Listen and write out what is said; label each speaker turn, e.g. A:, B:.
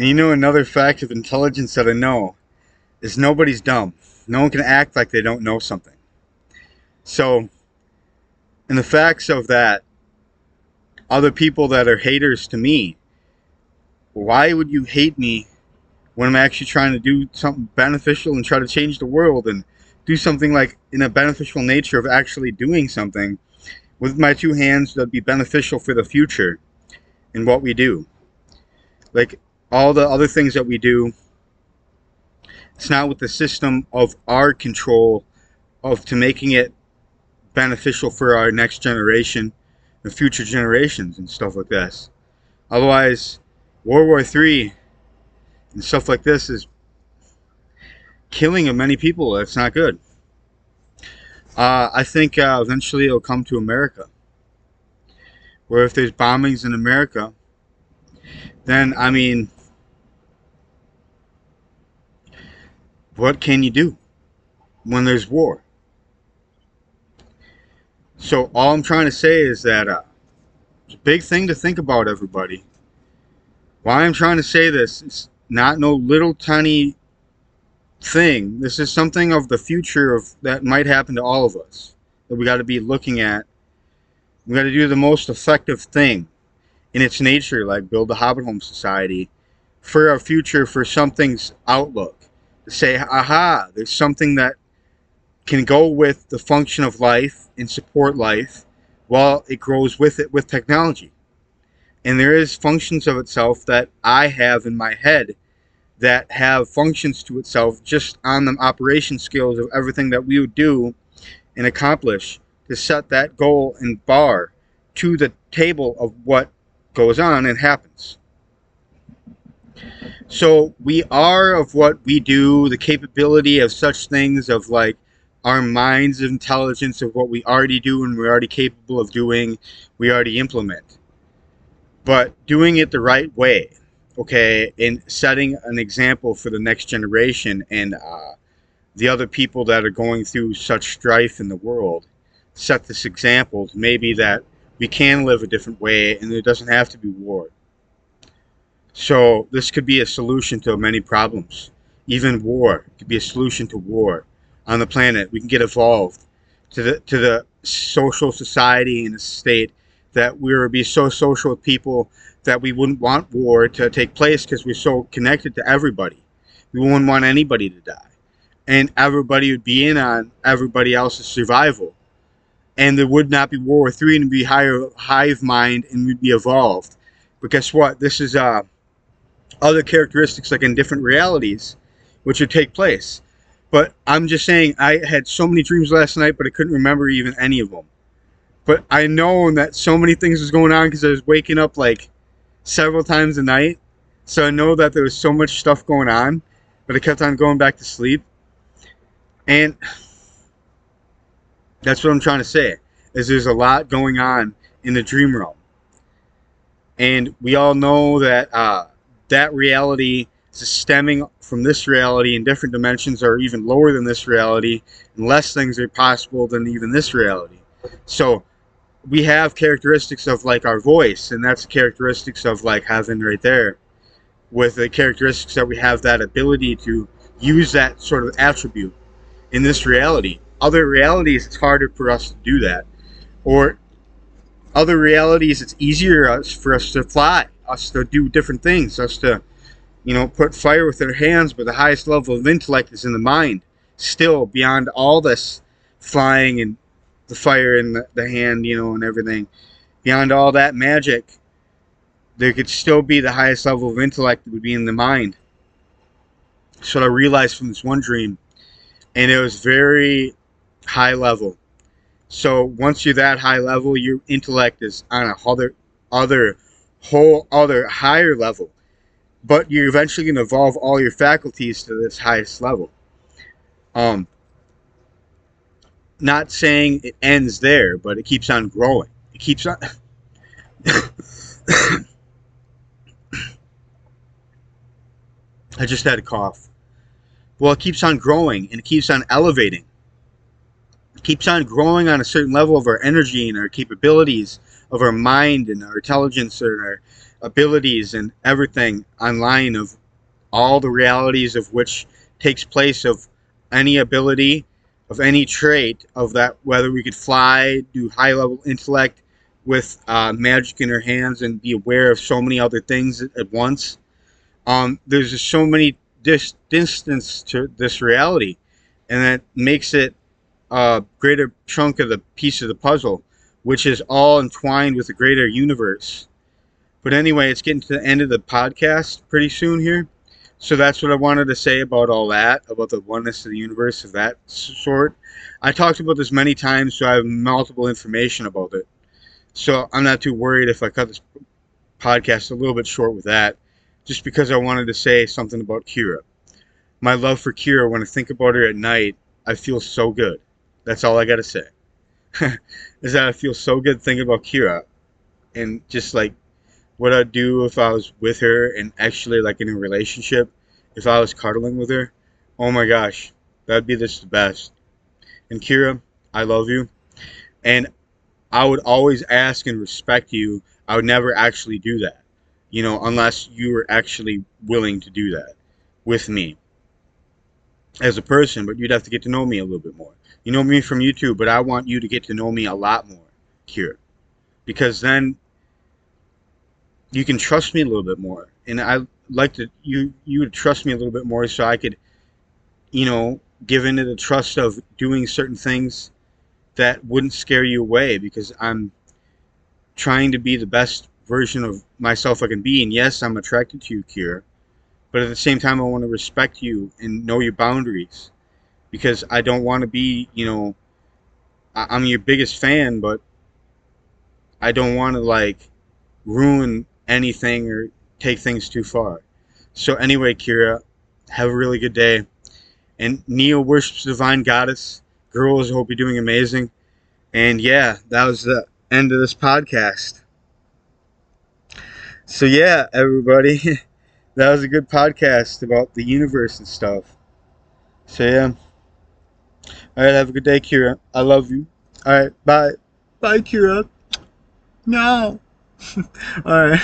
A: And you know, another fact of intelligence that I know is nobody's dumb. No one can act like they don't know something. So, in the facts of that, other people that are haters to me, why would you hate me when I'm actually trying to do something beneficial and try to change the world and do something like in a beneficial nature of actually doing something with my two hands that'd be beneficial for the future in what we do? Like all the other things that we do, it's not with the system of our control of to making it beneficial for our next generation and future generations and stuff like this. Otherwise, World War III and stuff like this is killing of many people. That's not good. I think eventually it'll come to America, where if there's bombings in America, then I mean, what can you do when there's war? So all I'm trying to say is that it's a big thing to think about, everybody. Why I'm trying to say this is not no little tiny thing. This is something of the future of that might happen to all of us that we got to be looking at. We got to do the most effective thing in its nature, like build a Hobbit Home Society for our future, for something's outlook. To say, aha, there's something that can go with the function of life and support life while it grows with it with technology. And there is functions of itself that I have in my head that have functions to itself just on the operation skills of everything that we would do and accomplish to set that goal and bar to the table of what goes on and happens. So we are of what we do, the capability of such things of like our minds of intelligence of what we already do and we're already capable of doing, we already implement. But doing it the right way, okay, and setting an example for the next generation and the other people that are going through such strife in the world, set this example to maybe that we can live a different way and there doesn't have to be war. So this could be a solution to many problems. Even war could be a solution to war on the planet. We can get evolved to the social society and a state that we would be so social with people that we wouldn't want war to take place because we're so connected to everybody. We wouldn't want anybody to die. And everybody would be in on everybody else's survival. And there would not be World War III and be hive mind and we'd be evolved. But guess what? This is other characteristics like in different realities which would take place. But I'm just saying, I had so many dreams last night, but I couldn't remember even any of them. But I know that so many things was going on because I was waking up like several times a night. So I know that there was so much stuff going on, but I kept on going back to sleep. And that's what I'm trying to say, is there's a lot going on in the dream realm. And we all know that that reality is stemming from this reality, and different dimensions are even lower than this reality, and less things are possible than even this reality. So we have characteristics of like our voice, and that's characteristics of like heaven right there, with the characteristics that we have that ability to use that sort of attribute in this reality. Other realities, it's harder for us to do that. Or other realities, it's easier for us to fly, us to do different things, us to, put fire with our hands, but the highest level of intellect is in the mind. Still, beyond all this flying and the fire in the hand, and everything, beyond all that magic, there could still be the highest level of intellect that would be in the mind. So I realized from this one dream, and it was very high level. So once you're that high level, your intellect is on a whole other higher level. But you're eventually going to evolve all your faculties to this highest level. Not saying it ends there, but it keeps on growing. It keeps on. I just had a cough. Well, it keeps on growing and it keeps on elevating. It keeps on growing on a certain level of our energy and our capabilities of our mind and our intelligence and our abilities and everything online, of all the realities of which takes place, of any ability, of any trait, of that, whether we could fly, do high level intellect with magic in our hands, and be aware of so many other things at once. There's just so many distance to this reality, and that makes it a greater chunk of the piece of the puzzle, which is all entwined with a greater universe. But anyway, it's getting to the end of the podcast pretty soon here. So that's what I wanted to say about all that, about the oneness of the universe of that sort. I talked about this many times, so I have multiple information about it. So I'm not too worried if I cut this podcast a little bit short with that, just because I wanted to say something about Kira. My love for Kira, when I think about her at night, I feel so good. That's all I gotta say. Is that I feel so good thinking about Kira, and just like what I'd do if I was with her and actually like in a relationship, if I was cuddling with her. Oh my gosh, that'd be just the best. And Kira, I love you. And I would always ask and respect you. I would never actually do that, unless you were actually willing to do that with me as a person. But you'd have to get to know me a little bit more. You know me from YouTube, but I want you to get to know me a lot more, Kira, because then you can trust me a little bit more. And I like to you would trust me a little bit more, so I could, give into the trust of doing certain things that wouldn't scare you away, because I'm trying to be the best version of myself I can be. And yes, I'm attracted to you, Kira, but at the same time I want to respect you and know your boundaries, because I don't want to be, I'm your biggest fan, but I don't want to like ruin anything or take things too far. So anyway, Kira, have a really good day. And Neo worships the divine goddess. Girls, I hope you're doing amazing. And yeah, that was the end of this podcast. So yeah, everybody, that was a good podcast about the universe and stuff. So yeah. Alright, have a good day, Kira. I love you. Alright, bye. Bye, Kira. No. Alright.